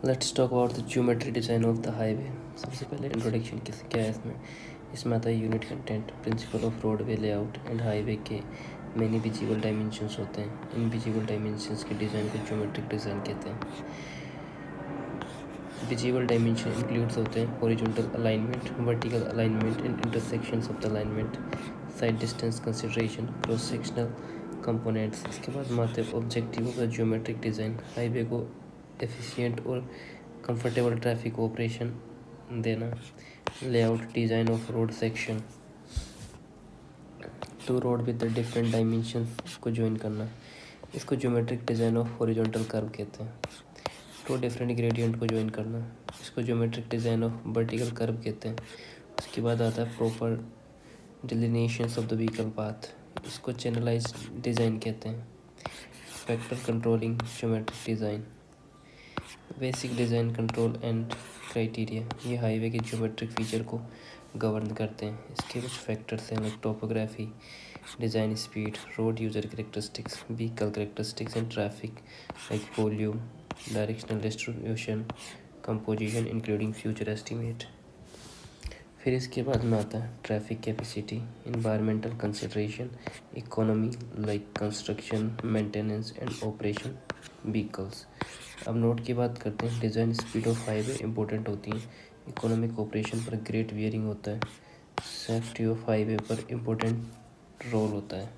Let's talk about the geometry design of the highway. सबसे पहले introduction क्या है इसमें आता है unit content, principle of roadway layout and highway के मैनी विजिबल डायमेंशंस होते हैं। इन विजिबल डायमेंशंस के डिज़ाइन को ज्योमेट्रिक डिज़ाइन कहते हैं। विजिबल डायमेंशन इंक्लूड्स होते हैं horizontal alignment, vertical alignment and intersections of the alignment, side distance consideration, cross sectional components. इसके बाद में आते हैं objective of the geometric design. Highway को एफिशिएंट और कंफर्टेबल ट्रैफिक ऑपरेशन देना। Layout design of road section, two road with the different dimensions को join करना। इसको geometric design of horizontal curve कहते हैं। टू डिफरेंट ग्रेडियंट को ज्वाइन करना, इसको geometric design of vertical curve कहते हैं। उसके बाद आता है proper delineations of the vehicle path, इसको चैनलाइज डिज़ाइन कहते हैं। Factor controlling geometric design, basic design control and criteria, ये हाईवे के ज्योमेट्रिक फीचर को गवर्न करते हैं। इसके कुछ फैक्टर्स हैं like topography, design speed, road user characteristics, vehicle characteristics and traffic like volume, directional distribution, composition including future estimate. फिर इसके बाद में आता है traffic capacity, environmental consideration, economy like construction, maintenance and operation vehicles. अब note की बात करते हैं। Design speed of highway important होती है, इकोनॉमिक ऑपरेशन पर ग्रेट वियरिंग होता है, सेफ्टी ऑफ हाईवे पर इम्पोर्टेंट रोल होता है।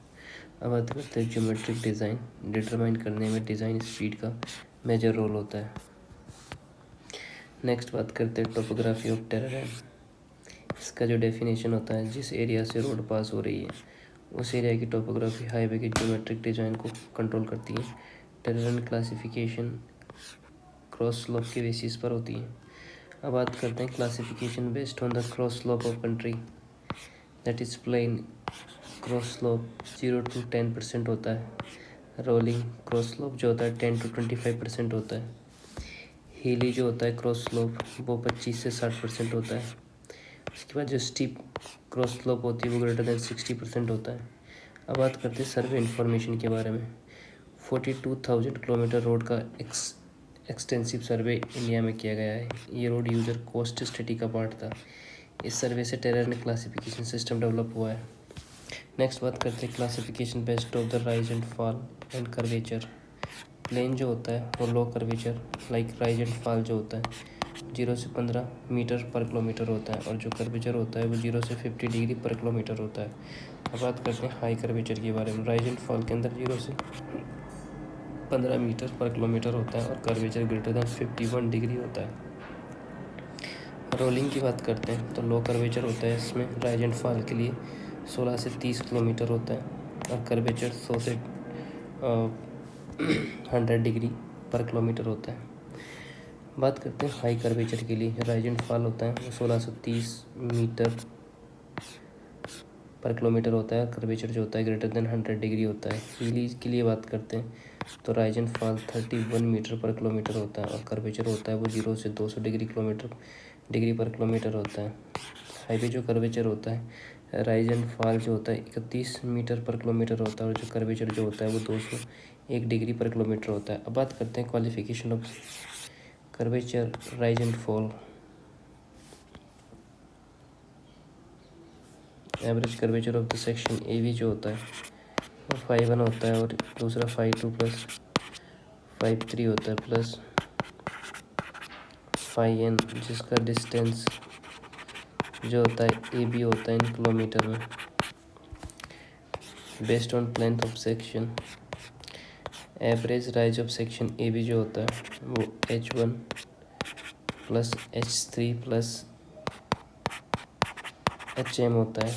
अब बात करते हैं ज्योमेट्रिक डिज़ाइन, डिटरमाइन करने में डिज़ाइन स्पीड का मेजर रोल होता है। नेक्स्ट बात करते हैं टोपोग्राफी ऑफ टेरेन। इसका जो डेफिनेशन होता है, जिस एरिया से रोड पास हो रही है उस एरिया की टोपोग्राफी हाईवे के ज्योमेट्रिक डिज़ाइन को कंट्रोल करती है। टेरेन क्लासिफिकेशन क्रॉस स्लोप के बेसिस पर होती है। अब बात करते हैं classification based on the cross slope of country, that is plain cross slope 0 to 10% होता है। रोलिंग क्रॉस स्लोप जो होता है 10 to 25% होता है। हीली जो होता है क्रॉस स्लोप वो 25 से 60% होता है। उसके बाद जो स्टीप क्रॉस स्लोप होती है वो ग्रेटर देन 60% होता है। अब बात करते हैं सर्वे इन्फॉर्मेशन के बारे में। 42,000 किलोमीटर रोड का एक्सटेंसिव सर्वे इंडिया में किया गया है। ये रोड यूजर कोस्ट स्टडी का पार्ट था। इस सर्वे से टेरेन क्लासिफिकेशन सिस्टम डेवलप हुआ है। नेक्स्ट बात करते हैं classification based of the rise and fall and curvature. Plain जो होता है वो low curvature like rise and fall जो होता है 0 से 15 मीटर पर किलोमीटर होता है, और जो कर्वेचर होता है वो 0 से 50 डिग्री पर किलोमीटर होता है। अब बात करते हैं हाई कर्वेचर के बारे में। राइज एंड फॉल के अंदर 0 से 15 मीटर पर किलोमीटर होता है और कर्वेचर ग्रेटर दैन 51 डिग्री होता है। रोलिंग की बात करते हैं तो लो कर्वेचर होता है, इसमें राइज एंड फॉल के लिए 16 से 30 किलोमीटर होता है और कर्वेचर 100 से 100 डिग्री पर किलोमीटर होता है। बात करते हैं हाई कर्वेचर के लिए, राइज एंड फॉल होता है वो 1630 मीटर पर किलोमीटर होता है। कर्वेचर जो होता है ग्रेटर देन 100 डिग्री होता है। हीली के लिए बात करते हैं तो राइज एंड फॉल 31 मीटर पर किलोमीटर होता है और कर्वेचर होता है वो 0 से 200 डिग्री पर किलोमीटर होता है। हाईवे जो कर्वेचर होता है राइज एंड फॉल जो होता है 31 मीटर पर किलोमीटर होता है और जो कर्वेचर जो होता है वो 201 डिग्री पर किलोमीटर होता है। अब बात करते हैं qualification of curvature, rise and fall. Average curvature of the section A जो होता है वो 5.1 होता है और दूसरा 5.2 प्लस 5.3 होता है प्लस 5n, जिसका डिस्टेंस जो होता है ए बी होता है इन किलोमीटर में। Based on length of section, average rise of section A B जो होता है वो h1 plus h3 plus hm होता है।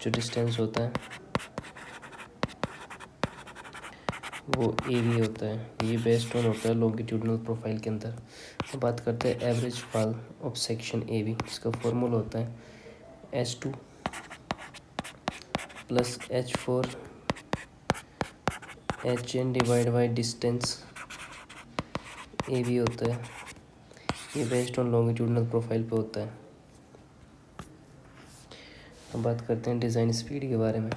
जो डिस्टेंस होता है वो ए बी होता है। ये बेस्ड ऑन होता है लॉन्गिट्यूडनल प्रोफाइल के अंदर। अब बात करते हैं average fall of section A B, इसका फॉर्मूला होता है h2 plus h4 hn divide by distance A B होता है। ये बेस्ड ऑन लॉन्गिट्यूडनल प्रोफाइल पे होता है। अब बात करते हैं डिज़ाइन स्पीड के बारे में।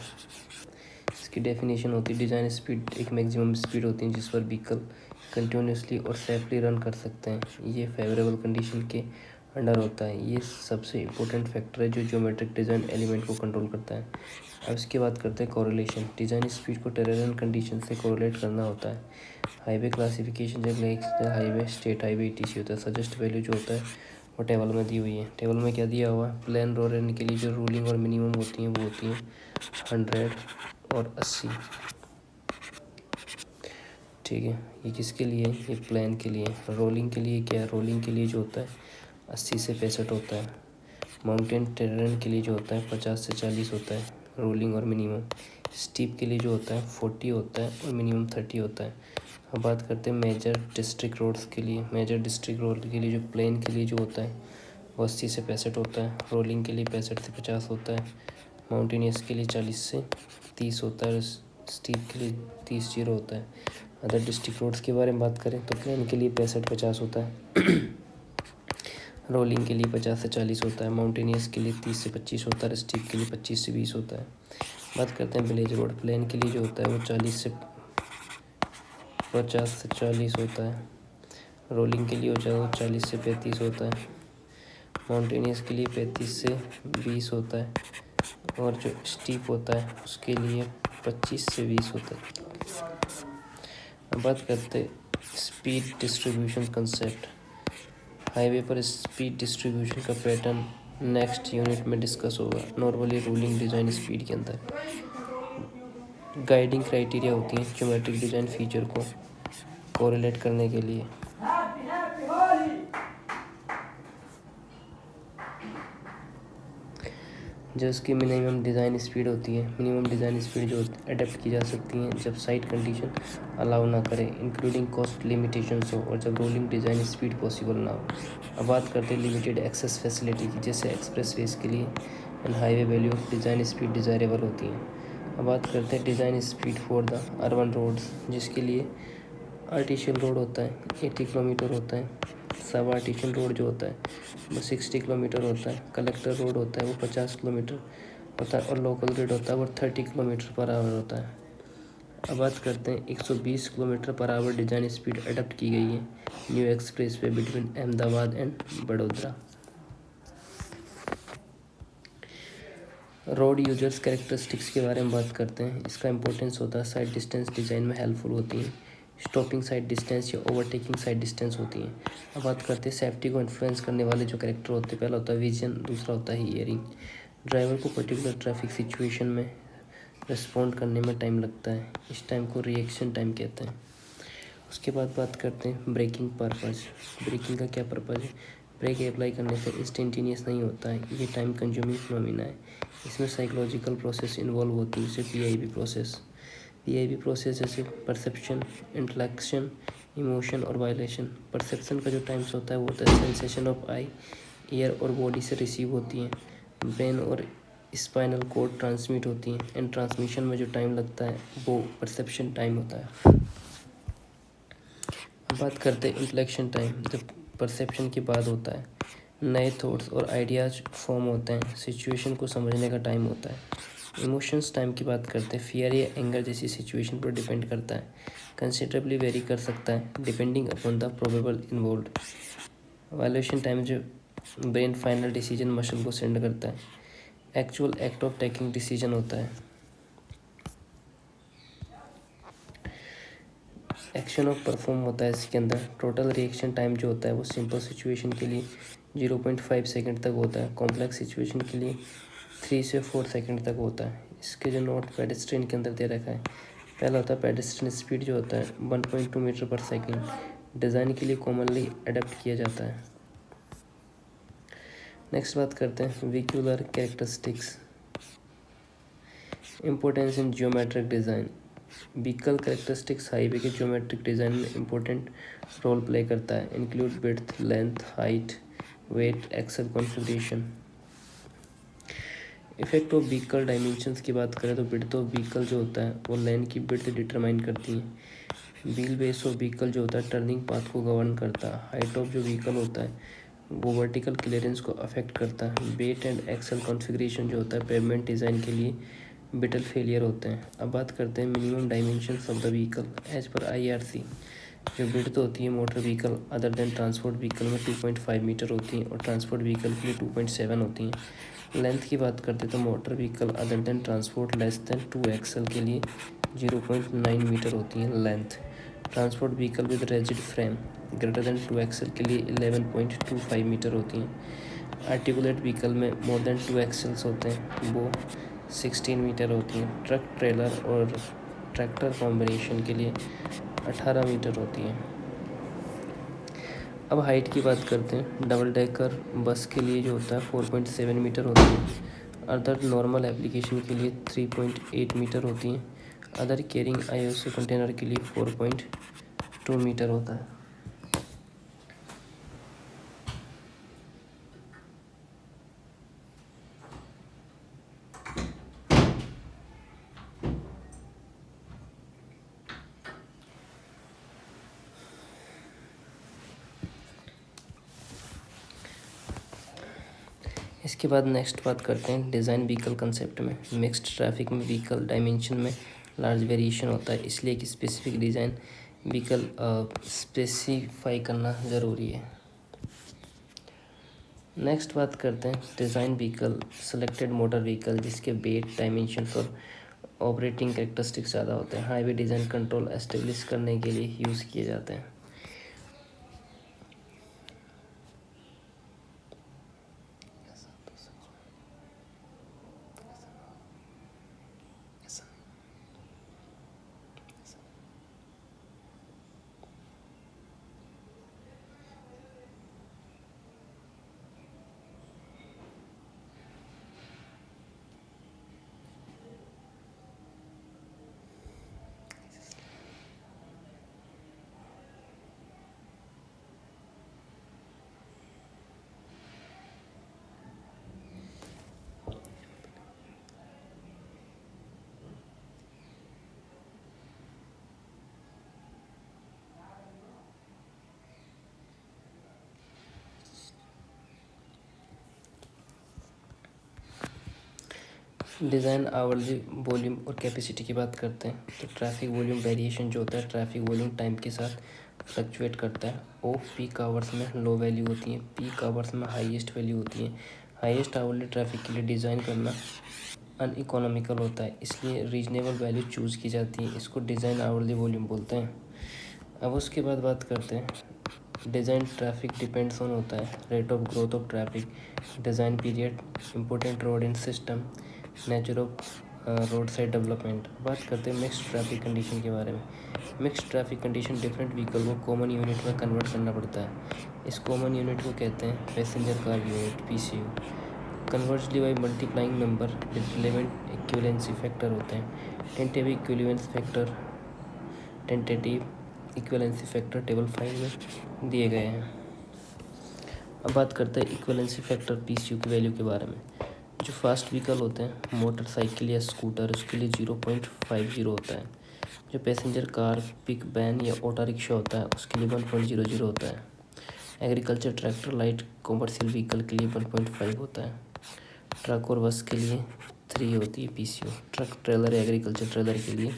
इसकी डेफिनेशन होती है डिज़ाइन स्पीड एक मैक्सिमम स्पीड होती है जिस पर व्हीकल कंटिन्यूसली और सेफली रन कर सकते हैं। ये फेवरेबल कंडीशन के अंडर होता है। ये सबसे इम्पोर्टेंट फैक्टर है जो ज्योमेट्रिक डिज़ाइन एलिमेंट को कंट्रोल करता है। अब इसके बात करते हैं कोरिलेशन। डिज़ाइन स्पीड को टेरेन कंडीशन से कोरिलेट करना होता है। हाईवे क्लासिफिकेशन जब हाईवे, स्टेट हाईवे, ETC होता है। सजेस्ट वैल्यू जो होता है वो टेबल में दी हुई है। टेबल में क्या दिया हुआ है? प्लेन रोड के लिए जो रूलिंग और मिनिमम होती हैं वो होती हैं 100 और 80। ठीक है, ये किसके लिए? ये प्लेन के लिए। रोलिंग के लिए क्या है? रोलिंग के लिए जो होता है 80 से 65 होता है। माउंटेन टेरेन के लिए जो होता है 50 से 40 होता है रोलिंग और मिनिमम। स्टीप के लिए जो होता है 40 होता है और मिनिमम 30 होता है। अब बात करते हैं मेजर डिस्ट्रिक्ट रोड्स के लिए। मेजर डिस्ट्रिक्ट रोड के लिए जो प्लेन के लिए जो होता है वो 80 से 65 होता है। रोलिंग के लिए 65 से 50 होता है। माउंटेनियस के लिए 40 से 30 होता है। स्टीप के लिए 30-0 होता है। अदर डिस्ट्रिक्ट रोड्स के बारे में बात करें तो प्लेन के लिए 65-50 होता है। रोलिंग के लिए 50 से 40 होता है। माउंटेनियस के लिए 30 से 25 होता है। स्टीप के लिए 25 से 20 होता है। बात करते हैं विलेज रोड। प्लेन के लिए जो होता है वो 50 से 40 होता है। रोलिंग के लिए हो जाए वो 40 से 35 होता है। माउंटेनियस के लिए 35 से 20 होता है और जो स्टीप होता है उसके लिए 25 से 20 होता है। अब बात करते हैं स्पीड डिस्ट्रीब्यूशन कंसेप्ट। हाईवे पर स्पीड डिस्ट्रीब्यूशन का पैटर्न नेक्स्ट यूनिट में डिस्कस होगा। नॉर्मली रूलिंग डिज़ाइन स्पीड के अंदर गाइडिंग क्राइटेरिया होती हैं ज्योमेट्रिक डिज़ाइन फीचर को कोरिलेट करने के लिए। जो इसकी मिनिमम डिज़ाइन स्पीड होती है, मिनिमम डिज़ाइन स्पीड जो अडेप्ट की जा सकती हैं जब साइट कंडीशन अलाउ ना करे, इंक्लूडिंग कॉस्ट लिमिटेशंस हो और जब रोलिंग डिज़ाइन स्पीड पॉसिबल ना हो। अब बात करते हैं लिमिटेड एक्सेस फैसिलिटी की, जैसे एक्सप्रेसवेज के लिए and highway value of design speed desirable होती हैं। अब बात करते हैं design speed for the urban roads, जिसके लिए आर्टिशियल रोड होता है 80 किलोमीटर होता है। सब आर्टिशियल रोड जो होता है वो 60 किलोमीटर होता है। कलेक्टर रोड होता है वो 50 किलोमीटर होता है और लोकल रोड होता है वो 30 किलोमीटर पर आवर होता है। अब बात करते हैं 120 kilometre per hour design speed adopt की गई है new express way between Ahmedabad and Vadodara. Road users characteristics के बारे में बात करते हैं। इसका इंपॉर्टेंस होता है साइड डिस्टेंस डिज़ाइन में हेल्पफुल होती है। स्टॉपिंग साइड डिस्टेंस या ओवरटेकिंग साइड डिस्टेंस होती है। अब बात करते हैं सेफ्टी को इन्फ्लुएंस करने वाले जो कैरेक्टर होते हैं। पहला होता है विजन, दूसरा होता है हियरिंग। ड्राइवर को पर्टिकुलर ट्रैफिक सिचुएशन में रिस्पॉन्ड करने में टाइम लगता है, इस टाइम को रिएक्शन टाइम कहते हैं। उसके बाद बात करते हैं ब्रेकिंग पर्पज़। ब्रेकिंग का क्या पर्पज़ है? ब्रेक अप्लाई करने से इंस्टेंटेनियस नहीं होता है, ये टाइम कंज्यूमिंग फिनोमिना है। इसमें साइकोलॉजिकल प्रोसेस इन्वॉल्व होती है, जैसे पीआईवी प्रोसेस जैसे परसेप्शन, इंटलेक्शन, इमोशन और वायलेशन। परसेप्शन का जो टाइम्स होता है वो होता है सेंसेशन ऑफ आई, ईयर और बॉडी से रिसीव होती हैं, ब्रेन और स्पाइनल कोड ट्रांसमिट होती हैं एंड ट्रांसमिशन में जो टाइम लगता है वो परसेप्शन टाइम होता है। बात करते हैं इंटलेक्शन टाइम, जब परसेप्शन के बाद होता है, नए थॉट्स और आइडियाज फॉर्म होते हैं, सिचुएशन को समझने का टाइम होता है। इमोशंस टाइम की बात करते हैं, फियर या एंगर जैसी सिचुएशन पर डिपेंड करता है, कंसिडरेबली वेरी कर सकता है depending upon the probable involved. Violation time जो ब्रेन फाइनल डिसीजन मसल को सेंड करता है, actual act of taking decision होता है। एक्शन ऑफ परफॉर्म होता है इसके अंदर। टोटल रिएक्शन टाइम जो होता है वो सिंपल सिचुएशन के लिए 0.5 सेकंड तक होता है, कॉम्प्लेक्स सिचुएशन के लिए 3 से 4 सेकंड तक होता है। इसके जो नोट पेडेस्ट्रियन के अंदर दे रखा है, पहला होता है पेडेस्ट्रियन स्पीड जो होता है 1.2 मीटर पर सेकेंड, डिज़ाइन के लिए कॉमनली अडेप्ट किया जाता है। नेक्स्ट बात करते हैं vehicular characteristics, importance in geometric design. Vehicle characteristics highway के ज्योमेट्रिक डिज़ाइन में इम्पोर्टेंट रोल प्ले करता है, include width, length, height, weight, axle configuration. Effect of vehicle dimensions की बात करें तो विड्थ ऑफ व्हीकल जो होता है वो लेन की विड्थ डिटरमाइन करती है। व्हील बेस ऑफ व्हीकल जो होता है टर्निंग पाथ को गवर्न करता है। हाइट ऑफ जो व्हीकल होता है वो वर्टिकल क्लियरेंस को अफेक्ट करता है। वेट एंड एक्सल कॉन्फ़िगरेशन जो होता है पेवमेंट डिज़ाइन के लिए बिटल फेलियर होते हैं। अब बात करते हैं minimum dimensions of the vehicle as पर IRC। जो विड्थ होती है motor vehicle other than transport vehicle में 2.5 मीटर होती हैं और ट्रांसपोर्ट व्हीकल के लिए 2.7 होती हैं। लेंथ की बात करते तो motor vehicle other than transport less than 2 axle के लिए 0.9 मीटर होती हैं length. Transport vehicle with rigid frame greater than 2 axle के लिए 11.25 मीटर होती हैं। आर्टिकुलेट व्हीकल में मोर देन 2 एक्सल्स होते हैं, वो 16 मीटर होती हैं। ट्रक ट्रेलर और ट्रैक्टर कॉम्बिनेशन के लिए 18 मीटर होती हैं। अब हाइट की बात करते हैं। डबल डेकर बस के लिए जो होता है 4.7 मीटर होती है। अदर नॉर्मल एप्लीकेशन के लिए 3.8 मीटर होती हैं। अदर कैरिंग ISO कंटेनर के लिए 4.2 मीटर होता है। इसके बाद नेक्स्ट बात करते हैं डिज़ाइन व्हीकल कंसेप्ट में। मिक्स्ड ट्रैफिक में व्हीकल डायमेंशन में लार्ज वेरिएशन होता है, इसलिए कि स्पेसिफिक डिज़ाइन व्हीकल स्पेसिफाई करना ज़रूरी है। नेक्स्ट बात करते हैं design vehicle selected motor vehicle जिसके वेट डायमेंशन और ऑपरेटिंग कैरेक्टरिस्टिक्स ज़्यादा होते हैं। हाईवे डिज़ाइन कंट्रोल एस्टेब्लिश करने के लिए यूज़ किए जाते हैं। डिज़ाइन आवरली वॉल्यूम और कैपेसिटी की बात करते हैं तो ट्रैफिक वॉल्यूम वेरिएशन जो होता है ट्रैफिक वॉल्यूम टाइम के साथ फ्लक्चुएट करता है। ऑफ पीक आवर्स में लो वैल्यू होती है, पीक आवर्स में हाईएस्ट वैल्यू होती है। हाईएस्ट आवरली ट्रैफिक के लिए डिज़ाइन करना अनइकोनॉमिकल होता है, इसलिए रीजनेबल वैल्यू चूज़ की जाती है। इसको डिज़ाइन आवरली वॉल्यूम बोलते हैं। अब उसके बाद बात करते हैं डिज़ाइन ट्रैफिक डिपेंड्स ऑन होता है rate of growth of traffic, design period, important road in system, nature of road side development. बात करते हैं मिक्स्ड ट्रैफिक कंडीशन के बारे में। Mixed traffic condition different vehicle को कॉमन यूनिट में कन्वर्ट करना पड़ता है। इस कॉमन यूनिट को कहते हैं passenger car unit PCU। Conversely by multiplying number with relevant equivalency factor होते हैं। टेंटेटिव इक्विवेलेंसी फैक्टर टेबल 5 में दिए गए हैं। अब बात करते हैं इक्विवेलेंसी फैक्टर PCU की वैल्यू के बारे में। जो फास्ट व्हीकल होते हैं मोटरसाइकिल या स्कूटर उसके लिए 0.50 होता है। जो पैसेंजर कार पिक वैन या ऑटो रिक्शा होता है उसके लिए 1.00 होता है। Agriculture tractor light commercial vehicle के लिए 1.5 होता है। ट्रक और बस के लिए 3 होती है PCU। Truck trailer agriculture trailer के लिए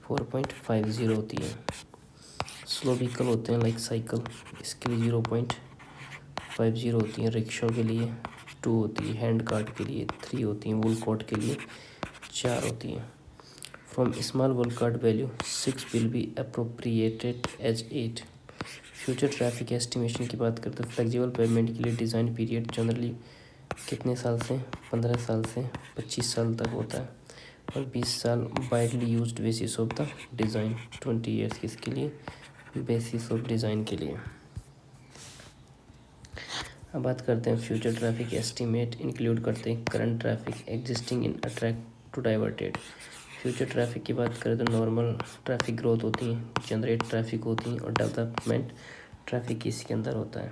4.50 होती है। स्लो व्हीकल होते हैं लाइक साइकिल, इसके लिए 0.50 होती हैं। रिक्शा के लिए 2 होती है, हैंड कार्ट के लिए 3 होती हैं, वुल कार्ट के लिए 4 होती हैं। From small wool cart value 6 will be appropriated as 8। Future traffic estimation की बात करते हैं फ्लेक्सिबल पेमेंट के लिए डिज़ाइन पीरियड जनरली कितने साल से 15 साल से 25 साल तक होता है और 20 साल widely used basis of the design 20 years किसके लिए बेसिस ऑफ डिज़ाइन के लिए। अब बात करते हैं फ्यूचर ट्रैफिक एस्टीमेट इंक्लूड करते हैं current traffic existing in attract to diverted. Future traffic की बात करें तो नॉर्मल ट्रैफिक ग्रोथ होती है, जनरेट ट्रैफिक होती है और डेवलपमेंट ट्रैफिक इसके अंदर होता है।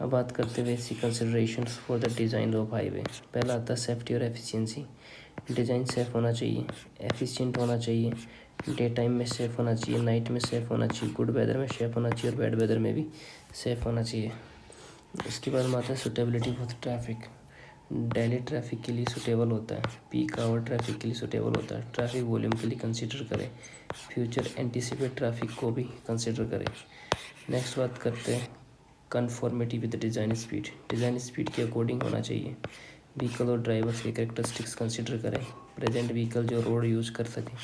अब बात करते हैं basic considerations for the design of highway. पहला आता है सेफ्टी और एफिशिएंसी। डिज़ाइन सेफ़ होना चाहिए, एफिशिएंट होना चाहिए, डे टाइम में सेफ़ होना चाहिए, नाइट में सेफ़ होना चाहिए, गुड वेदर में सेफ़ होना चाहिए और बैड वेदर में भी सेफ़ होना चाहिए। उसके बाद में आता है suitability for traffic. Daily traffic के लिए सुटेबल होता है, पीक आवर ट्रैफिक के लिए सुटेबल होता है, ट्रैफिक वॉल्यूम के लिए कंसीडर करें, फ्यूचर एंटीसिपेट ट्रैफिक को भी कंसीडर करें। नेक्स्ट बात करते हैं conformity with design speed. Design speed के अकॉर्डिंग होना चाहिए। व्हीकल और ड्राइवर्स के कैरेक्टरिस्टिक्स कंसीडर करें, प्रेजेंट व्हीकल जो रोड यूज़ कर सकें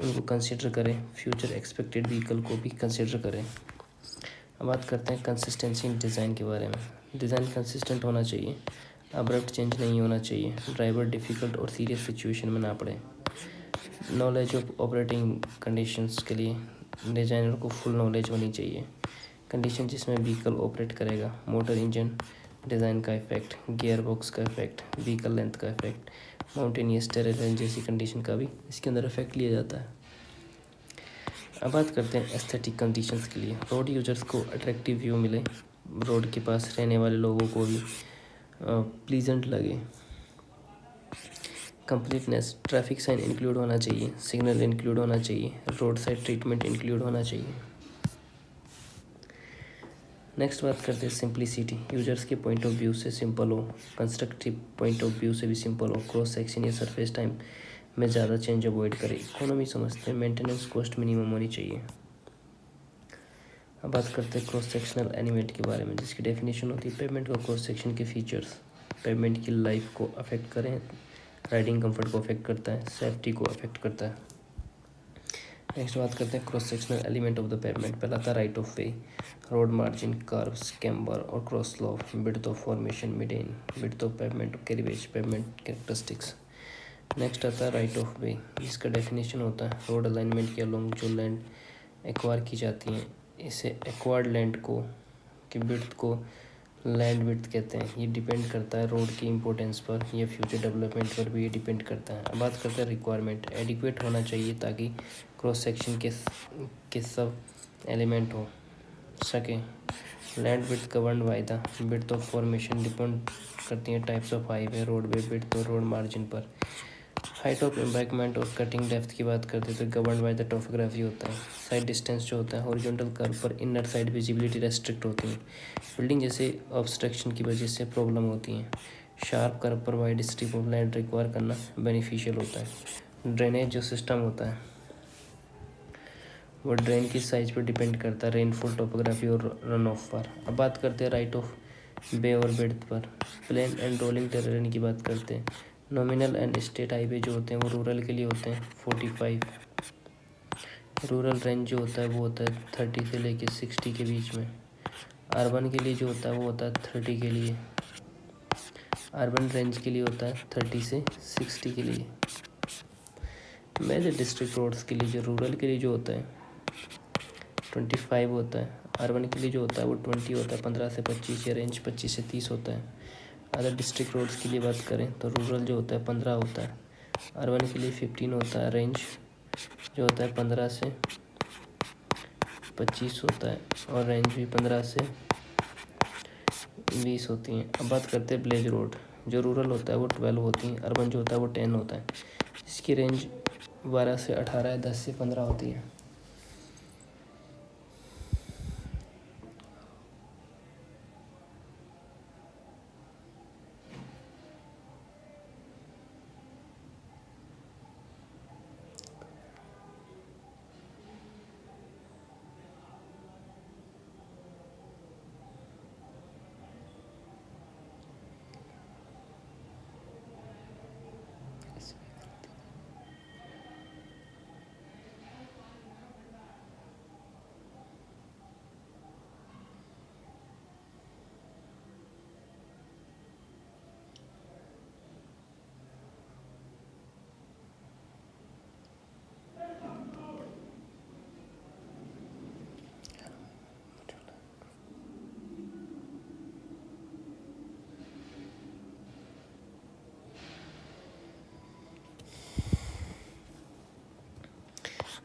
उनको कंसीडर करें, फ्यूचर एक्सपेक्टेड व्हीकल को भी कंसीडर करें। अब बात करते हैं कंसिस्टेंसी इन डिज़ाइन के बारे में। डिज़ाइन कंसिस्टेंट होना चाहिए, अब्रप्ट चेंज नहीं होना चाहिए, ड्राइवर डिफ़िकल्ट और सीरियस सिचुएशन में ना पड़े। नॉलेज ऑफ ऑपरेटिंग कंडीशंस के लिए डिज़ाइनर को फुल नॉलेज होनी चाहिए। कंडीशन जिसमें व्हीकल ऑपरेट करेगा, मोटर इंजन डिज़ाइन का इफेक्ट, गियर बॉक्स का इफेक्ट, व्हीकल लेंथ का इफेक्ट, माउंटेनियस टेरेन जैसी कंडीशन का भी इसके अंदर इफेक्ट लिया जाता है। अब बात करते हैं एस्थेटिक कंडीशंस के लिए। रोड यूजर्स को अट्रैक्टिव व्यू मिले, रोड के पास रहने वाले लोगों को भी प्लीजेंट लगे। कंप्लीटनेस, ट्रैफिक साइन इंक्लूड होना चाहिए, सिग्नल इंक्लूड होना चाहिए, रोड साइड ट्रीटमेंट इंक्लूड होना चाहिए। नेक्स्ट बात करते हैं सिंप्लिसिटी। यूजर्स के पॉइंट ऑफ व्यू से सिंपल हो, कंस्ट्रक्टिव पॉइंट ऑफ व्यू से भी सिंपल हो, क्रॉस सेक्शन या सरफेस टाइम में ज़्यादा चेंज अवॉइड करें। इकोनॉमी समझते हैं, मेंटेनेंस कॉस्ट मिनिमम होनी चाहिए। अब बात करते हैं क्रॉस सेक्शनल एलिमेंट के बारे में, जिसकी डेफिनेशन होती है पेवमेंट का क्रॉस सेक्शन के फीचर्स। पेवमेंट की लाइफ को अफेक्ट करें, राइडिंग कंफर्ट को अफेक्ट करता है, सेफ्टी को अफेक्ट करता है। नेक्स्ट बात करते हैं cross sectional element of the pavement. पहला था right of way, road margin, curves, camber और cross slope, width of formation, median, width of pavement, carriageway, pavement characteristics. Next आता है राइट ऑफ वे, जिसका डेफिनेशन होता है रोड अलाइनमेंट के along जो लैंड एक्वायर की जाती हैं, इसे एक्वायर्ड लैंड को की विड्थ को लैंड विड्थ कहते हैं। ये डिपेंड करता है रोड की इंपॉर्टेंस पर या फ्यूचर डेवलपमेंट पर भी ये डिपेंड करता है। अब बात करते हैं रिक्वायरमेंट। एडिक्वेट होना चाहिए ताकि क्रॉस सेक्शन के सब एलिमेंट हो सके। Land width governed by the width of formation, depend करती हैं types of highway, roadway width और रोड मार्जिन पर। हाइट ऑफ एम्बैंकमेंट और कटिंग डेप्थ की बात करते तो गवर्न बाय द टोपोग्राफी होता है। साइड डिस्टेंस जो होता है, हॉरिजॉन्टल कर्व पर इनर साइड विजिबिलिटी रेस्ट्रिक्ट होती है, बिल्डिंग जैसे ऑब्स्ट्रक्शन की वजह से प्रॉब्लम होती है। शार्प कर्व पर wide strip of land require करना बेनिफिशियल होता है। ड्रेनेज जो सिस्टम होता है वो ड्रेन की साइज पर डिपेंड करता है, रेनफॉल, टोपोग्राफी और रन ऑफ पर। अब बात करते हैं राइट ऑफ वे और विड्थ पर। प्लेन एंड रोलिंग टेरेन की बात करते हैं। नॉमिनल एंड स्टेट हाईवे जो होते हैं वो रूरल के लिए होते हैं 45। रूरल रेंज जो होता है वो होता है 30 से लेके 60 के बीच में। अर्बन के लिए जो होता है वो होता है 30 के लिए। अर्बन रेंज के लिए होता है 30 से 60 के लिए। मेजर डिस्ट्रिक्ट रोड्स के लिए जो रूरल के लिए जो होता है 25 होता है। अर्बन के लिए जो होता है वो 20 होता है, 15 से 25 या रेंज 25 से 30 होता है। अदर डिस्ट्रिक्ट रोड्स की लिए बात करें तो रूरल जो होता है 15 होता है, अर्बन के लिए 15 होता है, रेंज जो होता है 15 से 25 होता है और रेंज भी 15 से 20 होती हैं। अब बात करते हैं विलेज रोड। जो रूरल होता है वो 12 होती हैं, अर्बन जो होता है वो 10 होता है, इसकी रेंज 12 से 18, 10 से 15 होती है।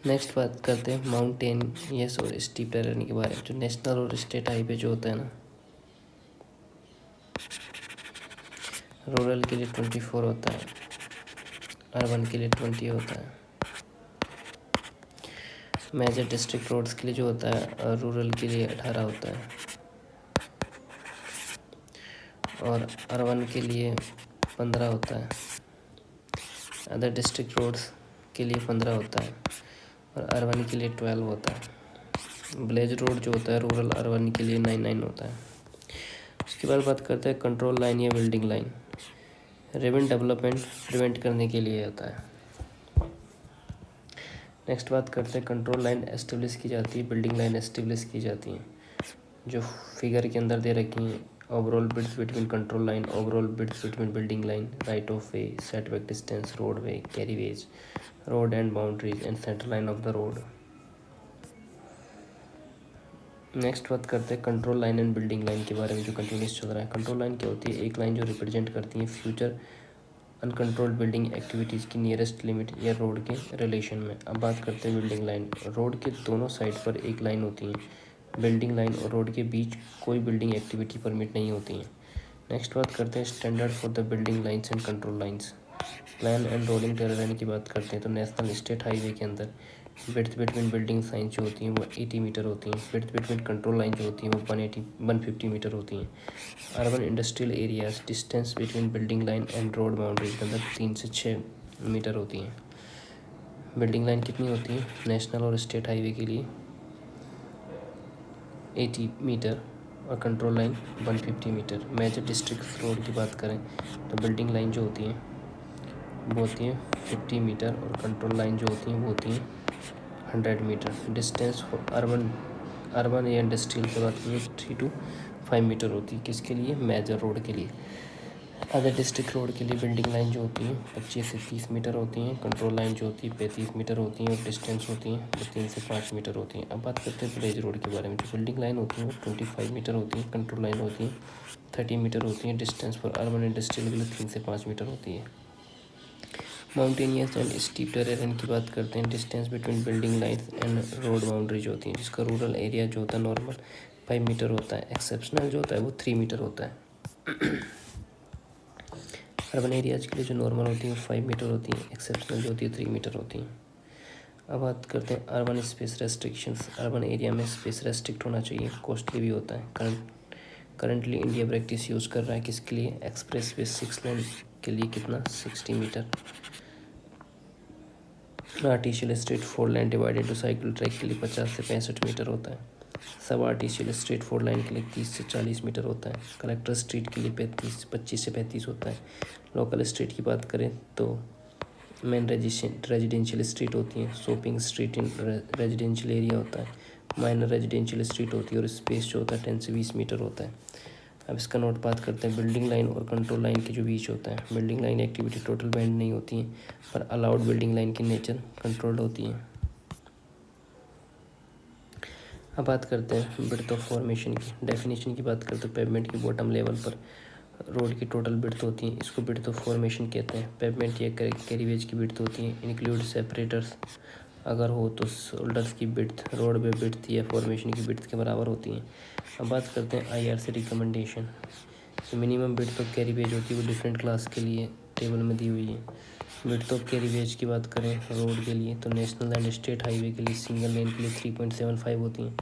नेक्स्ट बात करते हैं माउंटेनियस और स्टीप टेरेन के बारे में। जो नेशनल और स्टेट हाईवे जो होता है ना, रूरल के लिए 24 होता है, अर्बन के लिए 20 होता है। मेजर डिस्ट्रिक्ट रोड्स के लिए जो होता है रूरल के लिए 18 होता है। और अर्बन के लिए 15 होता है। अदर डिस्ट्रिक्ट रोड्स के लिए 15 होता है और अर्बन के लिए 12 होता है। विलेज रोड जो होता है रूरल अर्बन के लिए 99 होता है। उसके बाद बात करते हैं कंट्रोल लाइन या building line. Revenue development prevent करने के लिए होता है। नेक्स्ट बात करते हैं कंट्रोल लाइन एस्टेब्लिश की जाती है, बिल्डिंग लाइन एस्टेब्लिश की जाती हैं। जो फिगर के अंदर दे रखी हैं, overall widths between control line, overall widths between building line, right of way, setback distance, roadway, carriageway, road and boundaries and centre line of the road. Next बात करते हैं control line and building line के बारे में जो continuous चल रहा है। कंट्रोल लाइन क्या होती है? एक लाइन जो रिप्रेजेंट करती है फ्यूचर अनकंट्रोल्ड बिल्डिंग एक्टिविटीज़ की नियरेस्ट लिमिट या रोड के रिलेशन में। अब बात करते हैं बिल्डिंग लाइन। रोड के दोनों साइड पर एक लाइन होती है। बिल्डिंग लाइन और रोड के बीच कोई बिल्डिंग एक्टिविटी परमिट नहीं होती है। नेक्स्ट बात करते हैं standard for the building lines and control lines. Plan and rolling terrain की बात करते हैं तो नेशनल स्टेट हाईवे के अंदर विड्थ बिटवीन बिल्डिंग साइन जो होती हैं वो 80 मीटर होती हैं। विड्थ बिटवीन कंट्रोल लाइन जो होती हैं वो 150 मीटर होती हैं। Urban industrial areas distance between building line and road boundaries के अंदर 3 से 6 मीटर होती हैं। बिल्डिंग लाइन कितनी होती है? नेशनल और स्टेट हाईवे के लिए 80 मीटर और control line 150 metre. Major district road की बात करें तो बिल्डिंग लाइन जो होती है वो होती है 50 मीटर और कंट्रोल लाइन जो होती हैं वो होती हैं 100 मीटर। डिस्टेंस फॉर अर्बन या इंडस्ट्रियल की बात करें 3 to 5 मीटर होती है। किसके लिए? मेजर रोड के लिए। अदर डिस्ट्रिक्ट रोड के लिए बिल्डिंग लाइन जो होती हैं 25 से 30 मीटर होती हैं। कंट्रोल लाइन जो होती है 35 मीटर होती हैं और डिस्टेंस होती हैं वो 3 से 5 मीटर होती हैं। अब बात करते हैं विलेज रोड के बारे में। जो बिल्डिंग लाइन होती है वो 25 मीटर होती है। कंट्रोल लाइन होती है 30 मीटर होती है। डिस्टेंस फॉर अर्बन इंडस्ट्रियल के लिए 3 से 5 मीटर होती है। माउंटेनियस एंड स्टीप टेरेन की बात करते हैं। Distance between building lines and road boundaries होती हैं जिसका रूरल एरिया जो होता है नॉर्मल 5 मीटर होता है। एक्सेप्शनल जो होता है वो 3 मीटर होता है। अर्बन एरियाज के लिए जो नॉर्मल होती है वो 5 मीटर होती है। एक्सेप्शनल जो होती है 3 मीटर होती हैं। अब बात करते हैं urban space restrictions. Urban area में स्पेस रेस्ट्रिक्ट होना चाहिए, कॉस्टली भी होता है। करंटली इंडिया प्रैक्टिस यूज़ कर रहा है किसके लिए? एक्सप्रेस वे 6 लेन के लिए कितना? 60 metre. Arterial street 4 lane divided two cycle track के लिए 50 से 65 मीटर होता है। सब आर्टिशियल स्ट्रीट 4 लाइन के लिए 30 से 40 मीटर होता है। कलेक्टर स्ट्रीट के लिए 25 से 35 होता है। लोकल स्ट्रीट की बात करें तो मेन रेजिडेंशियल स्ट्रीट होती है। Shopping street in residential area होता है। माइनर रेजिडेंशियल स्ट्रीट होती है और स्पेस जो होता है 10 से 20 मीटर होता है। अब इसका नोट बात करते हैं बिल्डिंग लाइन और कंट्रोल लाइन के जो बीच होता है। Building line activity total band नहीं होती है पर अलाउड बिल्डिंग लाइन की नेचर कंट्रोल्ड होती है। अब बात करते हैं विड्थ ऑफ फॉर्मेशन की। डेफिनेशन की बात करते हैं पेवमेंट की बॉटम लेवल पर रोड की टोटल विड्थ होती है, इसको विड्थ ऑफ फॉर्मेशन कहते हैं। पेवमेंट या कैरीवेज की विड्थ होती है। इंक्लूड सेपरेटर्स अगर हो तो शोल्डर्स की विड्थ रोड वे विड्थ या फॉर्मेशन की विड्थ के बराबर होती है। अब बात करते हैं IRC recommendation. Minimum width of carriageway होती है वो डिफरेंट क्लास के लिए टेबल में दी हुई है। विड्थ ऑफ कैरीवेज की बात करें रोड के लिए तो नेशनल एंड स्टेट हाईवे के लिए सिंगल लेन के लिए 3.75 होती हैं।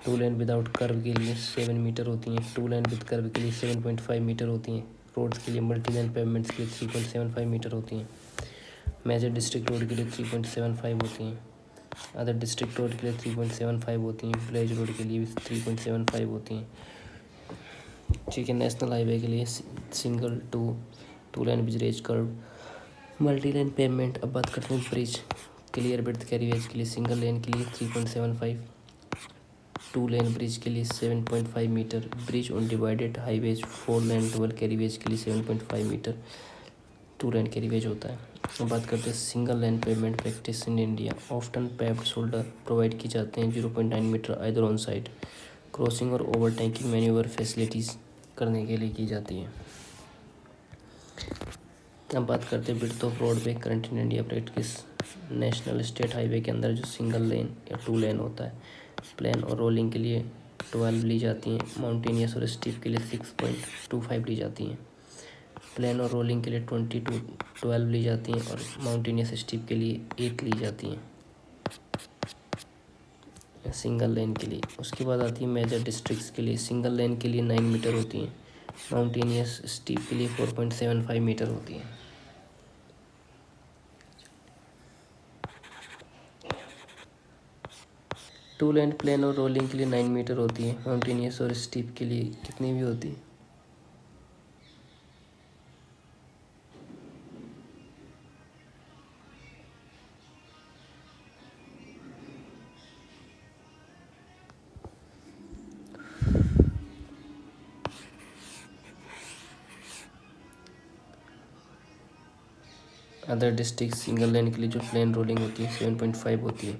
2 लेन विदाउट कर्व के लिए 7 मीटर होती हैं। 2 लेन विद कर्व के लिए 7.5 मीटर होती हैं। रोड्स के लिए मल्टी लेन पेवमेंट्स के लिए 3.75 मीटर होती हैं। मेजर डिस्ट्रिक्ट रोड के लिए 3.75 होती हैं। अदर डिस्ट्रिक्ट रोड के लिए 3.75 होती हैं। विलेज रोड के लिए भी 3.75 होती हैं। ठीक है। नेशनल हाईवे के लिए single two line bridge curve multi line pavement. अब बात करते हैं ब्रिज क्लियर विड्थ कैरीवेज के लिए सिंगल लेन के लिए 3.75, 2 लेन ब्रिज के लिए 7.5 metre, bridge on divided highways 4 lane double carriageway के लिए 7.5 मीटर 2 लेन कैरीवेज होता है। अब बात करते हैं single lane pavement practice in India. Often paved shoulder provide की जाते हैं 0.9 metre either on side. Crossing और ओवरटेकिंग मैन्यूवर फैसिलिटीज़ करने के लिए की जाती है। अब बात करते हैं width of road way current in India practice. National state highway के अंदर जो सिंगल लेन या 2 लेन होता है, प्लेन और रोलिंग के लिए 12 ली जाती हैं। माउंटेनियस और स्टीप के लिए 6.25 ली जाती हैं। प्लेन और रोलिंग के लिए 12 ली जाती हैं और माउंटेनियस स्टीप के लिए 8 ली जाती हैं सिंगल लेन के लिए। उसके बाद आती है मेजर डिस्ट्रिक्ट्स के लिए। सिंगल लेन के लिए 9 मीटर होती हैं। माउंटेनियस स्टीप के लिए 4.75 मीटर होती है। टू लेन प्लेन और रोलिंग के लिए 9 मीटर होती है। माउंटेनियस और स्टीप के लिए कितनी भी होती है? अदर डिस्ट्रिक्ट सिंगल लेन के लिए जो प्लेन रोलिंग होती है 7.5 होती है।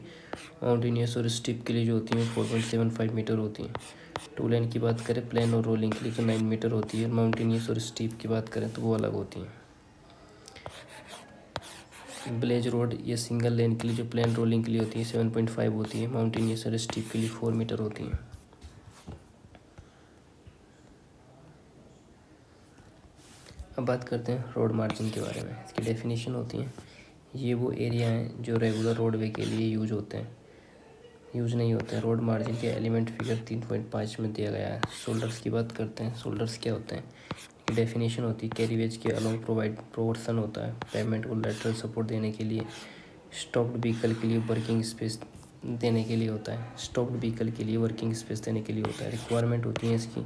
माउंटेनियस और स्टीप के लिए जो होती है 4.75 मीटर होती है। टू लेन की बात करें प्लेन और रोलिंग के लिए तो 9 मीटर होती है। माउंटेनियस और स्टीप की बात करें तो वो अलग होती हैं। विलेज रोड या सिंगल लेन के लिए जो प्लेन रोलिंग के लिए होती है 7.5 होती है। माउंटेनियस और स्टीप के लिए 4 मीटर होती हैं। अब बात करते हैं रोड मार्जिन के बारे में। इसकी डेफिनेशन होती है, ये वो एरिया हैं जो रेगुलर रोडवे के लिए यूज नहीं होते हैं। रोड मार्जिन के एलिमेंट फिगर 3.5 में दिया गया है। शोल्डर्स की बात करते हैं। शोल्डर्स क्या होते हैं? डेफिनेशन होती है, कैरीवेज के अलोंग प्रोवर्सन होता है। पेवमेंट को लेटरल सपोर्ट देने के लिए, स्टॉप्ड व्हीकल के लिए वर्किंग स्पेस देने के लिए होता है। स्टॉप्ड व्हीकल के लिए वर्किंग स्पेस देने के लिए होता है। रिक्वायरमेंट होती है इसकी,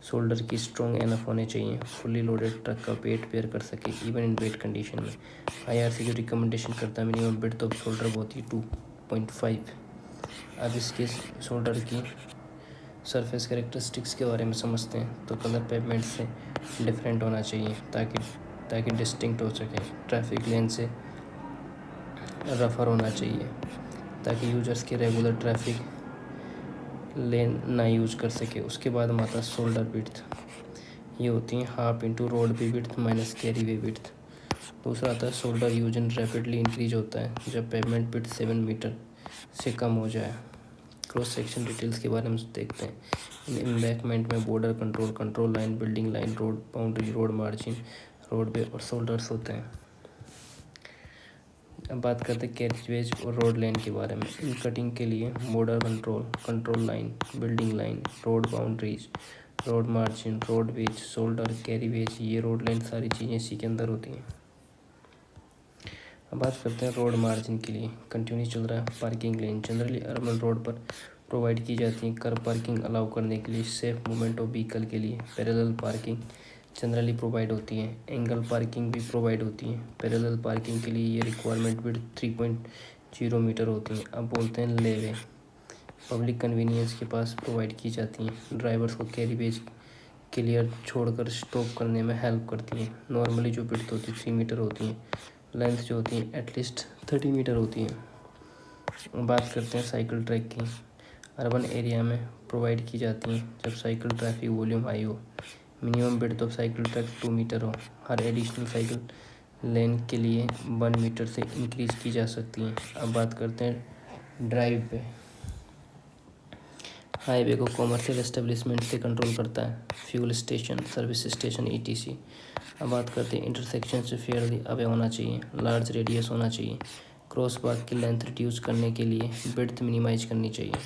शोल्डर की स्ट्रॉन्ग एनफ होने चाहिए, फुली लोडेड ट्रक का वेट बेयर कर सके इवन इन वेट कंडीशन में। IRC जो रिकमेंडेशन करता है मिनिमम विड्थ ऑफ शोल्डर होती है 2.5। अब इसके शोल्डर की सरफेस कैरेक्टरिस्टिक्स के बारे में समझते हैं। तो कलर पेवमेंट से डिफरेंट होना चाहिए ताकि डिस्टिंक्ट हो सके। ट्रैफिक लेन से रफर होना चाहिए ताकि यूजर्स के रेगुलर ट्रैफिक लेन ना यूज कर सके। उसके बाद हमारा शोल्डर विड्थ, ये होती हैं half into roadway width minus carriageway width. दूसरा आता है शोल्डर यूजन रैपिडली इंक्रीज होता है जब पेवमेंट विड्थ 7 मीटर से कम हो जाए। क्रॉस सेक्शन डिटेल्स के बारे में देखते हैं। एम्बैंकमेंट में border control line, building line, road boundary, road margin, roadway और शोल्डर्स होते हैं। अब बात करते हैं कैरिजवेज और रोड लेन के बारे में। इन कटिंग के लिए border control line, building line, road boundaries, road margin, roadways, shoulder, carriageway, ये रोड लाइन सारी चीज़ें इसी के अंदर होती हैं। अब बात करते हैं रोड मार्जिन के लिए। कंटिन्यूस चल रहा है। पार्किंग लेन जनरली अर्बन रोड पर प्रोवाइड की जाती है कार पार्किंग अलाउ करने के लिए, सेफ मूवमेंट ऑफ व्हीकल के लिए। पैरेलल पार्किंग जनरली प्रोवाइड होती है। एंगल पार्किंग भी प्रोवाइड होती है। पैरेलल पार्किंग के लिए ये रिक्वायरमेंट विड्थ 3.0 मीटर होती है। अब बोलते हैं लेवे। पब्लिक कन्वीनियंस के पास प्रोवाइड की जाती हैं। ड्राइवर्स को कैरीवेज क्लियर छोड़कर स्टॉप करने में हेल्प करती हैं। नॉर्मली जो विड्थ होती है 3 मीटर होती है। लेंथ जो होती है एटलीस्ट 30 मीटर होती है। बात करते हैं साइकिल ट्रैक की। अर्बन एरिया में प्रोवाइड की जाती हैं जब साइकिल ट्रैफिक वॉल्यूम हाई हो। Minimum width of cycle track 2 metre हो। हर एडिशनल साइकिल लेन के लिए 1 मीटर से इंक्रीज की जा सकती हैं। अब बात करते हैं ड्राइव पे। हाईवे को कॉमर्शियल एस्टेब्लिशमेंट से कंट्रोल करता है, fuel station, service station, ETC। अब बात करते हैं इंटरसेक्शन से फेयरली अवे होना चाहिए, लार्ज रेडियस होना चाहिए, क्रॉस बाग की लेंथ रिड्यूस करने के लिए विड्थ मिनिमाइज करनी चाहिए।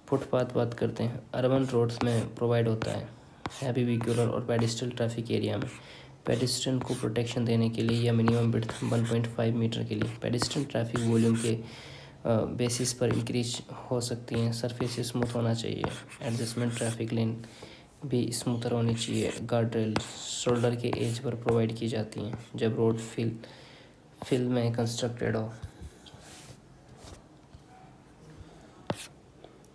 फुटपाथ बात करते हैं। अर्बन रोड्स में प्रोवाइड होता है हैवी व्हीकुलर और पेडिस्ट्रियल ट्रैफिक एरिया में पेडिस्ट्रियन को प्रोटेक्शन देने के लिए या मिनिमम विड्थ 1.5 मीटर के लिए। पेडिस्ट्रियन ट्रैफिक वॉल्यूम के बेसिस पर इंक्रीज हो सकती हैं। सरफेस स्मूथ होना चाहिए। एडजस्टमेंट ट्रैफिक लेन भी स्मूथर होनी चाहिए। गार्ड रेल शोल्डर के एज पर प्रोवाइड की जाती हैं जब रोड फिल में कंस्ट्रक्टेड हो।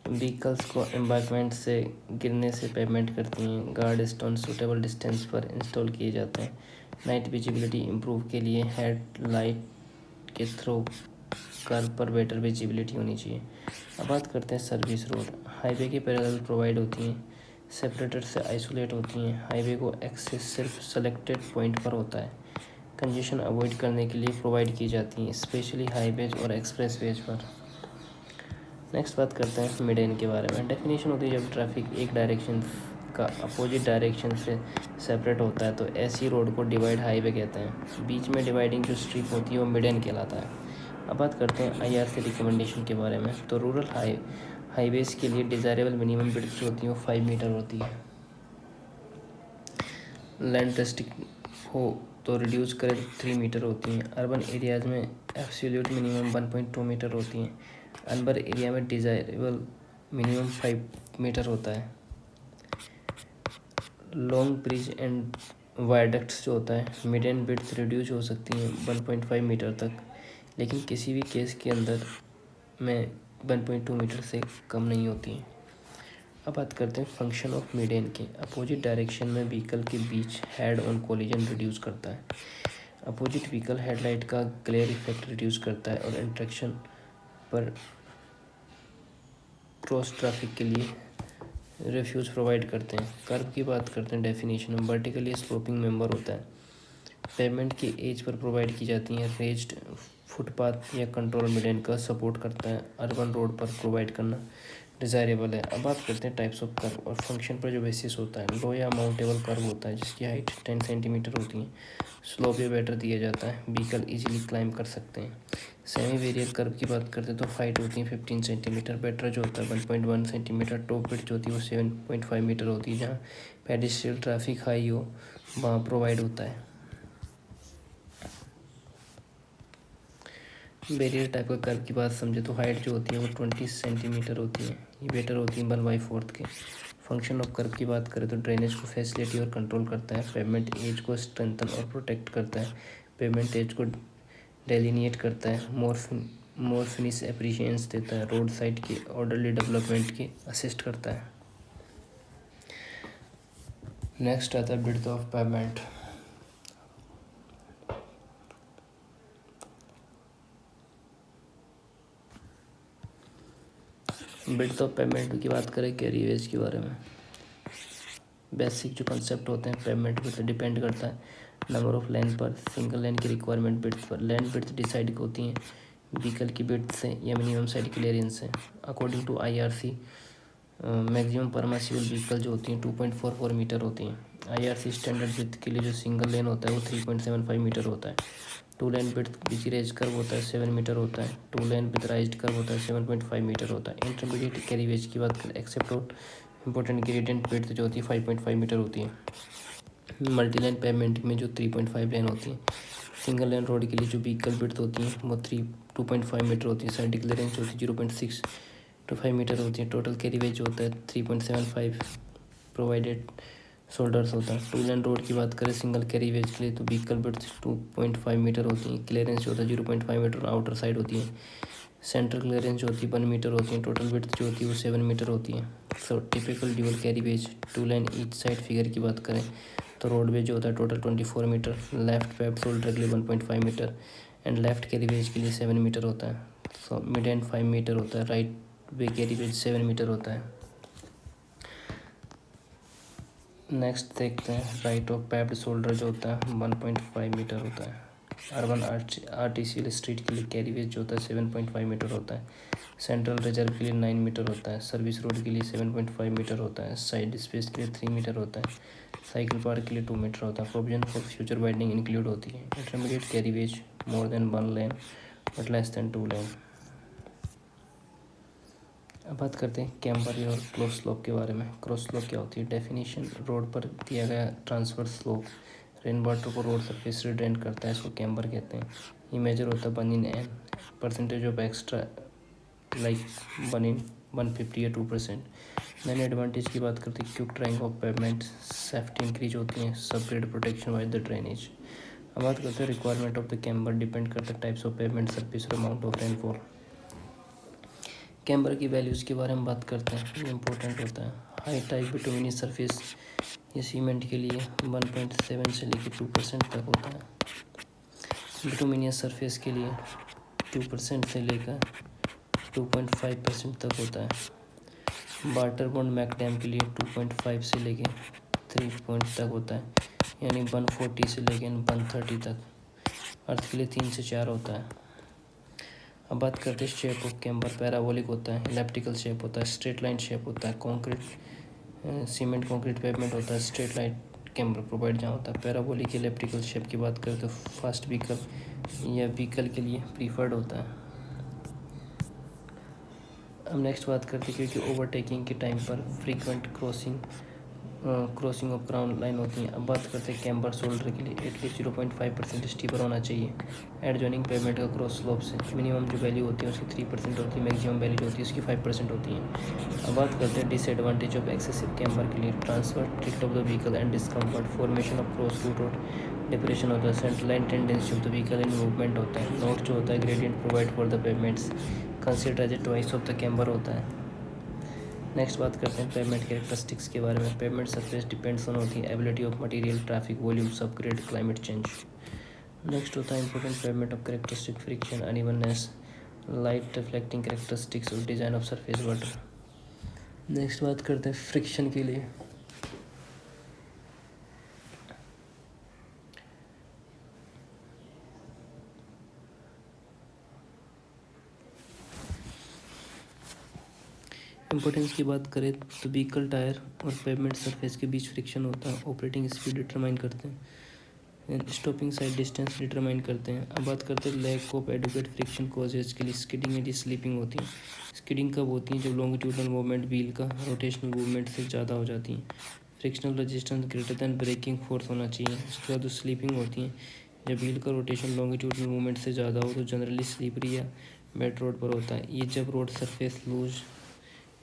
व्हीकल्स को एम्बार्कमेंट से गिरने से पेवमेंट करती हैं। गार्ड स्टोन सूटेबल डिस्टेंस पर इंस्टॉल किए जाते हैं। नाइट विजिबिलिटी इंप्रूव के लिए हेडलाइट के थ्रू कार पर बेटर विजिबिलिटी होनी चाहिए। अब बात करते हैं सर्विस रोड। हाईवे के पैरेलल प्रोवाइड होती हैं, सेपरेटर से आइसोलेट होती हैं। हाईवे को एक्सेस सिर्फ सेलेक्टेड पॉइंट पर होता है। कंजेशन अवॉइड करने के लिए प्रोवाइड की जाती हैं, स्पेशली हाईवेज और एक्सप्रेसवेज पर। नेक्स्ट बात करते हैं मिड-एन के बारे में। डेफिनेशन होती है जब ट्रैफिक एक डायरेक्शन का अपोजिट डायरेक्शन से सेपरेट होता है तो ऐसी रोड को डिवाइड हाईवे कहते हैं। बीच में डिवाइडिंग जो स्ट्रिप होती है वो मिड-एन कहलाता है। अब बात करते हैं IRC रिकमेंडेशन के बारे में। तो रूरल हाईवेज़ के लिए डिज़ायरेबल मिनिमम विड्थ जो होती है वो 5 मीटर होती है। लैंड रेस्ट्रिक्ट हो तो रिड्यूस करें तो 3 मीटर होती हैं। अर्बन एरियाज़ में एब्सोल्यूट मिनिमम 1.2 मीटर होती हैं। अर्बन एरिया में डिज़ायरेबल मिनिमम 5 मीटर होता है। लॉन्ग ब्रिज एंड वायडक्ट्स जो होता है मीडियन विड्थ रिड्यूस हो सकती हैं 1.5 मीटर तक, लेकिन किसी भी केस के अंदर में 1.2 मीटर से कम नहीं होती हैं। अब बात करते हैं फंक्शन ऑफ मीडियन के। अपोजिट डायरेक्शन में व्हीकल के बीच हेड ऑन कोलिजन रिड्यूस करता है। अपोजिट व्हीकल हेडलाइट का ग्लेयर इफेक्ट रिड्यूस करता है और इंटरेक्शन पर क्रॉस ट्रैफिक के लिए रिफ्यूज प्रोवाइड करते हैं। कर्व की बात करते हैं डेफिनेशन में। वर्टिकली स्लोपिंग मेंबर होता है, पेमेंट की एज पर प्रोवाइड की जाती हैं। रेज्ड फुटपाथ या कंट्रोल मीडियन का सपोर्ट करता है। अर्बन रोड पर प्रोवाइड करना डिज़ायरेबल है। अब बात करते हैं टाइप्स ऑफ कर्व और फंक्शन पर जो बेसिस होता है। लो या माउंटेबल कर्व होता है जिसकी हाइट 10 सेंटीमीटर होती है। स्लोप या बेटर दिया जाता है, व्हीकल इजीली क्लाइंब कर सकते हैं। सेमी वेरिएबल कर्व की बात करते हैं तो हाइट होती है 15 सेंटीमीटर। बेटर जो होता है 1.1 सेंटीमीटर। टॉप विड्थ जो होती है वो 7.5 मीटर होती है। जहाँ पेडेस्ट्रियल ट्रैफिक हाई हो वहाँ प्रोवाइड होता है। बैरियर टाइप का कर्व की बात समझे तो हाइट जो होती है वो 20 सेंटीमीटर होती है। ये बेटर होती है 1/4 के। फंक्शन ऑफ कर्व की बात करें तो ड्रेनेज को फैसिलिटी और कंट्रोल करता है। पेमेंट एज को स्ट्रेंथन और प्रोटेक्ट करता है। पेमेंट एज को डेलिनिएट करता है। मोर फिनिश एप्रिशिएंस देता है। रोड साइड की ऑर्डरली डेवलपमेंट की असिस्ट करता है। नेक्स्ट आता है width of payment. Width of payment की बात करें कैरीवेज के बारे में। बेसिक जो कंसेप्ट होते हैं पेमेंट पे डिपेंड करता है नंबर ऑफ लेन पर, सिंगल लेन की रिक्वायरमेंट विड्थ पर। लेन विड्थ डिसाइड होती हैं व्हीकल की विड्थ से या मिनिमम साइड क्लियरेंस से। According to IRC maximum permissible vehicle जो होती हैं 2.44 मीटर होती हैं। IRC स्टैंडर्ड विड्थ के लिए जो सिंगल लेन होता है वो 3.75 मीटर होता है। टू लेन विड्थ विच रेज कर्व होता है 7 मीटर होता है। टू लेन विद राइज्ड कर्व होता है 7.5 मीटर होता है। इंटरमीडिएट कैरीवेज की बात करें एक्सेप्ट और इंपॉर्टेंट ग्रेडियंट विड्थ जो होती है 5.5 मीटर होती है। मल्टी लाइन पेमेंट में जो 3.5 लेन होती है। सिंगल लेन रोड के लिए जो व्हीकल विड्थ होती है वो 2.5 मीटर होती है। साइड क्लियरेंस होती है 0.6 to 5 मीटर होती है। टोटल कैरीवेज जो होता है 3.75 प्रोवाइडेड शोल्डर्स होता है। टू लेन रोड की बात करें सिंगल कैरीवेज के लिए तो व्हीकल विड्थ 2.5 मीटर होती है। क्लियरेंस जो होता है 0.5 मीटर आउटर साइड होती है। सेंट्रल क्लियरेंस जो होती है 1 मीटर होती है। टोटल विड्थ जो होती है वो 7 मीटर होती है। So typical dual carriageway two lane each side figure की बात करें तो रोडवेज जो होता है total 24 metre. Left paved shoulder के लिए 1.5 मीटर एंड लेफ्ट कैरीवेज के लिए 7 मीटर होता है। सो मिड एंड 5 मीटर होता है। राइट वे कैरीवेज 7 मीटर होता है। नेक्स्ट देखते हैं राइट ऑफ पैप्ड शोल्डर जो होता है 1.5 मीटर होता है। अर्बन आर्टिशियल स्ट्रीट के लिए कैरीवेज जो होता है 7.5 मीटर होता है। सेंट्रल रिजर्व के लिए 9 मीटर होता है। सर्विस रोड के लिए 7.5 मीटर होता है। साइड स्पेस के लिए 3 मीटर होता है। साइकिल पार्क के लिए 2 मीटर होता है। Provision for future widening include होती है। Intermediate carriageway more than 1 lane but less than 2 lane. अब बात करते हैं कैम्बर और क्रॉस स्लोप के बारे में। क्रॉस स्लोप क्या होती है? डेफिनेशन रोड पर दिया गया ट्रांसफर स्लोप रेन वाटर को रोड सरफेस से ड्रेन करता है, इसको कैम्बर कहते हैं। ये मेजर होता है 1/n percentage of extra like 1/150 या 2%। मैंने एडवांटेज की बात करते हैं quick drying of pavement, safety increase होती है, subgrade protection wise the drainage. अब बात करते हैं requirement of the camber depend करता है टाइप्स ऑफ पेवमेंट, सरफेस और अमाउंट ऑफ रेनफॉल। कैम्बर की वैल्यूज़ के बारे में बात करते हैं, ये इंपॉर्टेंट होता है। हाई टाइप बिटुमिनस सरफेस ये सीमेंट के लिए 1.7 से लेकर 2% तक होता है। बिटुमिनस सरफेस के लिए 2% से लेकर 2.5% तक होता है। वाटरबॉर्न मैकडेम के लिए 2.5 से लेकर 3 पॉइंट तक होता है, यानी 140 से लेकर 130 तक। अर्थ के लिए 3 से 4 होता है। अब बात करते हैं शेप ऑफ कैम्बर। पैराबोलिक होता है, इलेप्टिकल शेप होता है, स्ट्रेट लाइन शेप होता है, कंक्रीट सीमेंट कंक्रीट पेवमेंट होता है, स्ट्रेट लाइन कैम्बर प्रोवाइड जहाँ होता है। पैराबोलिक इलेप्टिकल शेप की बात करें तो फास्ट व्हीकल या व्हीकल के लिए प्रीफर्ड होता है। अब नेक्स्ट बात करते हैं क्योंकि ओवरटेकिंग के टाइम पर frequent crossing crossing of ground line होती हैं। अब बात करते हैं कैम्बर शोल्डर के लिए एटलीस्ट 0.5% स्टीपर होना चाहिए एडजॉइनिंग पेवमेंट का क्रॉस स्लोप से। मिनिमम जो वैल्यू होती है उसकी 3% होती है, मैक्सिमम वैल्यू जो होती है उसकी 5% होती है। अब बात करते हैं डिसएडवांटेज ऑफ एक्सेसिव कैम्बर के लिए transfer tilt of the vehicle and discomfort, formation of cross route और डिप्रेशन होता है, central line tendency of the vehicle in movement होता है, नोट जो होता है gradient provide for the pavements, consider as a twice of the camber होता है। नेक्स्ट बात करते हैं पेवमेंट कैरेक्टरिस्टिक्स के बारे में। पेवमेंट सरफेस डिपेंड्स ऑन होती है ability of material, traffic volume, subgrade, climate change. Next होता है important pavement of characteristic, friction, unevenness, light reflecting characteristics और design of surface water. Next बात करते हैं फ्रिक्शन के लिए। इंपॉर्टेंस की बात करें तो व्हीकल टायर और पेवमेंट सरफेस के बीच फ्रिक्शन होता है, ऑपरेटिंग स्पीड डिटरमाइन करते हैं, स्टॉपिंग साइड डिस्टेंस डिटरमाइन करते हैं। अब बात करते हैं lack of adequate friction causes के लिए स्किडिंग एंड स्लिपिंग होती है। स्किडिंग कब होती है? जब लॉन्गिट्यूडनल मूवमेंट व्हील का रोटेशनल मूवमेंट से ज़्यादा हो जाती है। Frictional resistance greater than braking force होना चाहिए। उसके बाद स्लीपिंग होती है जब व्हील का रोटेशन लॉन्गिट्यूडनल मूवमेंट से ज़्यादा हो तो जनरली स्लीपरी या वेट रोड पर होता है। ये जब रोड सरफेस लूज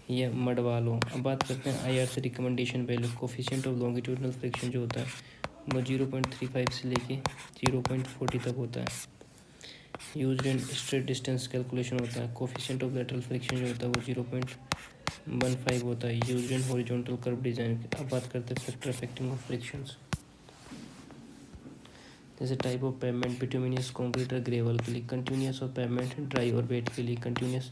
या मड वाल हो। अब बात करते हैं IRC recommendation value. Coefficient of longitudinal friction जो होता है वो 0.35 से लेके 0.40 तक होता है। Used in straight distance calculation होता है। कोफिशिएंट ऑफ लेटरल फ्रिक्शन जो होता है वो 0.15 होता है। Used in horizontal curve design. अब बात करते हैं फैक्टर अफेक्टिंग ऑफ फ्रिक्शंस, जैसे type of pavement, bituminous, concrete और ग्रेवल के लिए कंटिन्यूस ऑफ पेवमेंट, ड्राई और वेट के लिए कंटिन्यूस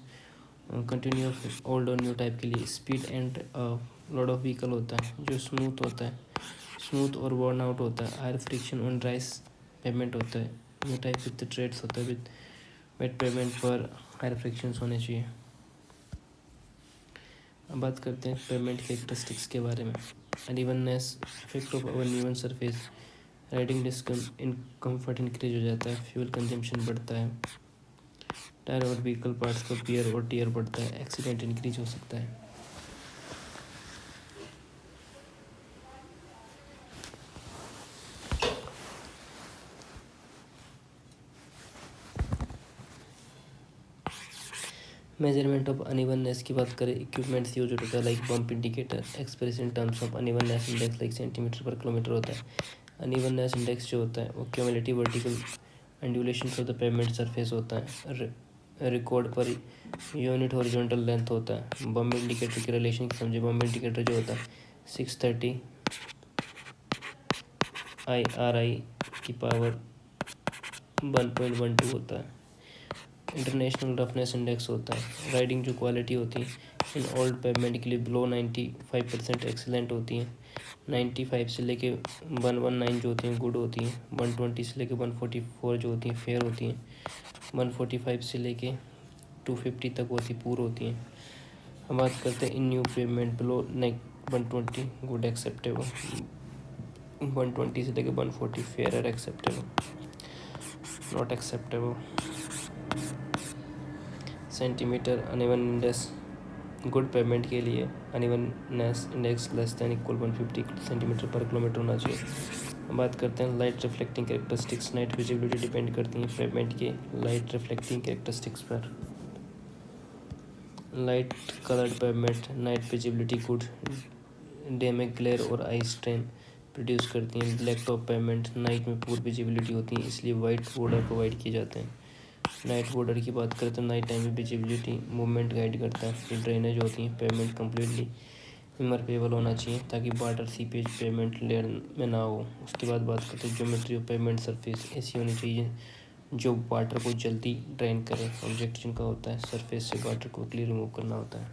ओल्ड और न्यू टाइप के लिए speed and load of vehicle होता है जो स्मूथ होता है, स्मूथ और वर्न आउट होता है। Higher friction on dry pavement होता है। न्यू टाइप विद ट्रेड्स होता है। विद वेट पेवमेंट पर हायर फ्रिक्शन होने चाहिए। अब बात करते हैं पेवमेंट कैरेक्टरिस्टिक्स के बारे में। Unevenness, effect of uneven surface, riding in comfort increase हो जाता है, फ्यूल कंजम्पशन बढ़ता है, टायर और व्हीकल पार्ट्स का वियर और टियर बढ़ता है, एक्सीडेंट इंक्रीज हो सकता है। मेजरमेंट ऑफ अनइवननेस की बात करें, इक्विपमेंट्स यूज होता है like bump indicator, express in terms of unevenness index like centimetre पर किलोमीटर होता है। अनइवननेस इंडेक्स जो होता है वो cumulative vertical undulations of the pavement surface होता है। रिकॉर्ड पर यूनिट हॉरिजॉन्टल लेंथ होता है। बम्प इंडिकेटर की रिलेशन समझे। बम्प इंडिकेटर जो होता है 630 IRI की पावर 1.12 होता है। इंटरनेशनल रफनेस इंडेक्स होता है। राइडिंग जो क्वालिटी होती है इन ओल्ड पेवमेंट के लिए बिलो 95% एक्सीलेंट होती है। 95 से लेके 119 जो होती हैं गुड होती हैं। 120 से लेके 144 जो होती हैं फेयर होती हैं। 145 से लेके 250 तक होती पूर होती हैं। हम बात करते हैं in new pavement below 120 good acceptable, 120 से लेके 140 फेयर और acceptable, not acceptable. Centimetre uneven index good pavement के लिए unevenness index less than equal 150 centimetre पर किलोमीटर होना चाहिए। बात करते हैं light reflecting characteristics. Night visibility depend करती है पेवमेंट के लाइट रिफ्लेक्टिंग कैरेक्टरिस्टिक्स पर। Light coloured pavement night visibility good, day में ग्लेयर और आई स्ट्रेन प्रोड्यूस करती हैं। ब्लैक टॉप पेवमेंट नाइट में पूर विजिबिलिटी होती है इसलिए वाइट बॉर्डर प्रोवाइड किए जाते हैं। नाइट बॉर्डर की बात करें तो नाइट टाइम में विजिबिलिटी मूवमेंट गाइड करता है। फिर ड्रेनेज होती है। पेवमेंट कम्प्लीटली इमरपेबल होना चाहिए ताकि वाटर सीपेज पेवमेंट लेयर में ना हो। उसके बाद बात करते हैं ज्योमेट्री ऑफ पेवमेंट सरफेस ऐसी होनी चाहिए जो वाटर को जल्दी ड्रेन करे। ऑब्जेक्ट जिनका होता है सरफेस से वाटर को क्लियर रिमूव करना होता है।